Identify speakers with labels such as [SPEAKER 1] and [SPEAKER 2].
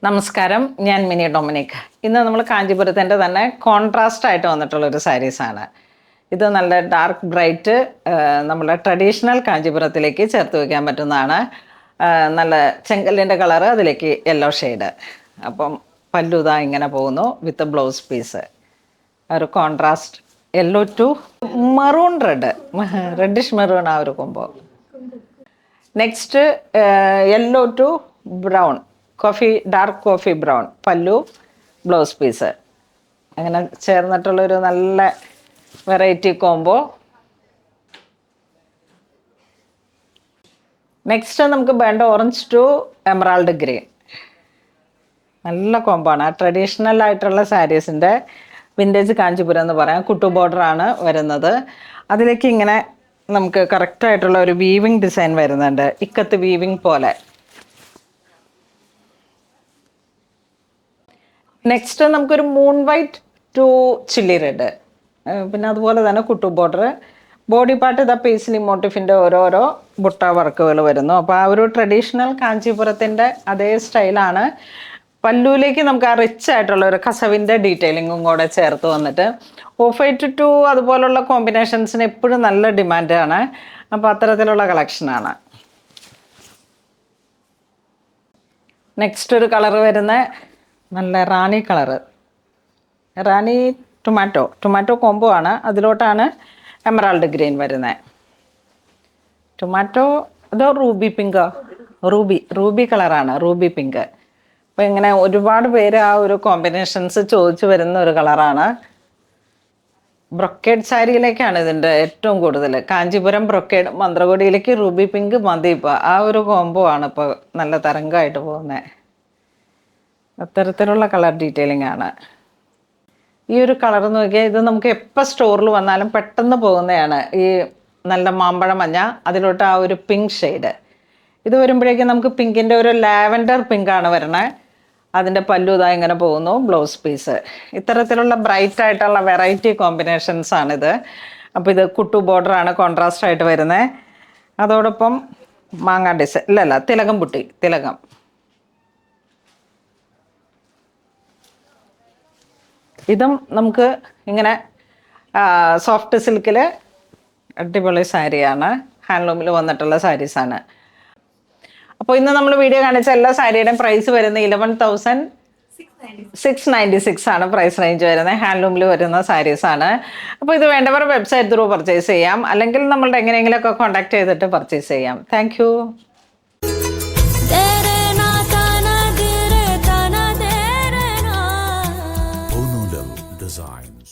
[SPEAKER 1] നമസ്കാരം, ഞാൻ mini Dominic. ഇന്ന് നമ്മൾ കാഞ്ചീപുരത്തിൻ്റെ തന്നെ കോൺട്രാസ്റ്റ് ആയിട്ട് വന്നിട്ടുള്ളൊരു സാരീസാണ്. ഇത് നല്ല ഡാർക്ക് ബ്രൈറ്റ് നമ്മുടെ ട്രഡീഷണൽ കാഞ്ചീപുരത്തിലേക്ക് ചേർത്ത് വയ്ക്കാൻ പറ്റുന്നതാണ്. നല്ല ചെങ്കല്ലിൻ്റെ കളറ്, അതിലേക്ക് യെല്ലോ ഷെയ്ഡ്. അപ്പം പല്ലുതാ ഇങ്ങനെ പോകുന്നു വിത്ത് ബ്ലൗസ് പീസ്. ഒരു contrast yellow to maroon reddish maroon ആ ഒരു combo. Next yellow to brown, dark coffee brown, pallu blouse piece. അങ്ങനെ ചേർന്നിട്ടുള്ളൊരു നല്ല വെറൈറ്റി കോംബോ. നെക്സ്റ്റ് നമുക്ക് വേണ്ട ഓറഞ്ച് ടു എമറാൾഡ് ഗ്രീൻ. നല്ല കോംബോ ആണ്. ട്രഡീഷണൽ ആയിട്ടുള്ള സാരീസിൻ്റെ വിൻറ്റേജ് കാഞ്ചീപുരം എന്ന് പറയാം. കുട്ടു ബോർഡറാണ് വരുന്നത്. അതിലേക്ക് ഇങ്ങനെ നമുക്ക് കറക്റ്റായിട്ടുള്ള ഒരു വീവിങ് ഡിസൈൻ വരുന്നുണ്ട്, ഇക്കത്ത് വീവിങ് പോലെ. നെക്സ്റ്റ് നമുക്കൊരു moon white to chilli red, പിന്നെ അതുപോലെ തന്നെ കുട്ടു ബോർഡർ. ബോഡി പാർട്ട് ഇതാ പേസ്ലി മോട്ടിഫിൻ്റെ ഓരോരോ ബുട്ട വർക്കുകൾ വരുന്നു. അപ്പോൾ ആ ഒരു ട്രഡീഷണൽ കാഞ്ചീപുരത്തിൻ്റെ അതേ സ്റ്റൈലാണ്. പല്ലുവിലേക്ക് നമുക്ക് ആ റിച്ച് ആയിട്ടുള്ള ഒരു കസവിൻ്റെ ഡീറ്റെയിലിങ്ങും കൂടെ ചേർത്ത് വന്നിട്ട് ഓഫ് വൈറ്റ് ടു അതുപോലുള്ള കോമ്പിനേഷൻസിന് എപ്പോഴും നല്ല ഡിമാൻഡാണ്. അപ്പോൾ അത്തരത്തിലുള്ള കളക്ഷനാണ്. നെക്സ്റ്റ് ഒരു കളറ് വരുന്ന നല്ല റാണി കളറ്, റാണി ടൊമാറ്റോ കോംബോ ആണ്. അതിലോട്ടാണ് എമറാൾഡ് ഗ്രീൻ വരുന്നത്. ടൊമാറ്റോ അതോ റൂബി പിങ്കോ? റൂബി കളറാണ്, റൂബി പിങ്ക്. അപ്പോൾ ഇങ്ങനെ ഒരുപാട് പേര് ആ ഒരു കോമ്പിനേഷൻസ് ചോദിച്ചു വരുന്ന ഒരു കളറാണ്. ബ്രൊക്കേഡ് സാരിയിലേക്കാണ് ഇതിൻ്റെ ഏറ്റവും കൂടുതൽ. കാഞ്ചീപുരം ബ്രൊക്കേഡ്, മന്ത്രകോടിയിലേക്ക് റൂബി പിങ്ക്, മന്ദീപ, ആ ഒരു കോംബോ ആണ് ഇപ്പോൾ നല്ല തരംഗമായിട്ട് പോകുന്നത്. അത്തരത്തിലുള്ള കളർ ഡീറ്റെയിലിംഗ് ആണ്. ഈ ഒരു കളർ നോക്കിയാൽ ഇത് നമുക്ക് എപ്പോൾ സ്റ്റോറിൽ വന്നാലും പെട്ടെന്ന് പോകുന്നതാണ്. ഈ നല്ല മാമ്പഴ മഞ്ഞ, അതിലോട്ട് ആ ഒരു പിങ്ക് ഷെയ്ഡ്. ഇത് വരുമ്പോഴേക്കും നമുക്ക് പിങ്കിൻ്റെ ഒരു ലാവൻഡർ പിങ്കാണ് വരണേ. അതിൻ്റെ പല്ലു ഇതാ ഇങ്ങനെ പോകുന്നു, ബ്ലൗസ് പീസ്. ഇത്തരത്തിലുള്ള ബ്രൈറ്റ് ആയിട്ടുള്ള വെറൈറ്റി കോമ്പിനേഷൻസ് ആണിത്. അപ്പോൾ ഇത് കുട്ടു ബോർഡറാണ് കോൺട്രാസ്റ്റ് ആയിട്ട് വരുന്നത്. അതോടൊപ്പം മാങ്ങ ഡിസൈൻ, തിലകം. ഇതും നമുക്ക് ഇങ്ങനെ സോഫ്റ്റ് സിൽക്കിൽ അടിപൊളി സാരിയാണ്. ഹാൻഡ്ലൂമിൽ വന്നിട്ടുള്ള സാരീസാണ്. അപ്പോൾ ഇന്ന് നമ്മൾ വീഡിയോ കാണിച്ച എല്ലാ സാരിയുടെയും പ്രൈസ് വരുന്നത് 11,696 ആണ് പ്രൈസ് റേഞ്ച് വരുന്നത്. ഹാൻഡ്ലൂമിൽ വരുന്ന സാരീസാണ്. അപ്പോൾ ഇത് വേണ്ടവർ വെബ്സൈറ്റ് ത്രൂ പർച്ചേസ് ചെയ്യാം, അല്ലെങ്കിൽ നമ്മളുടെ എങ്ങനെയെങ്കിലുമൊക്കെ കോൺടാക്ട് ചെയ്തിട്ട് പർച്ചേസ് ചെയ്യാം. Thank you.
[SPEAKER 2] Designs.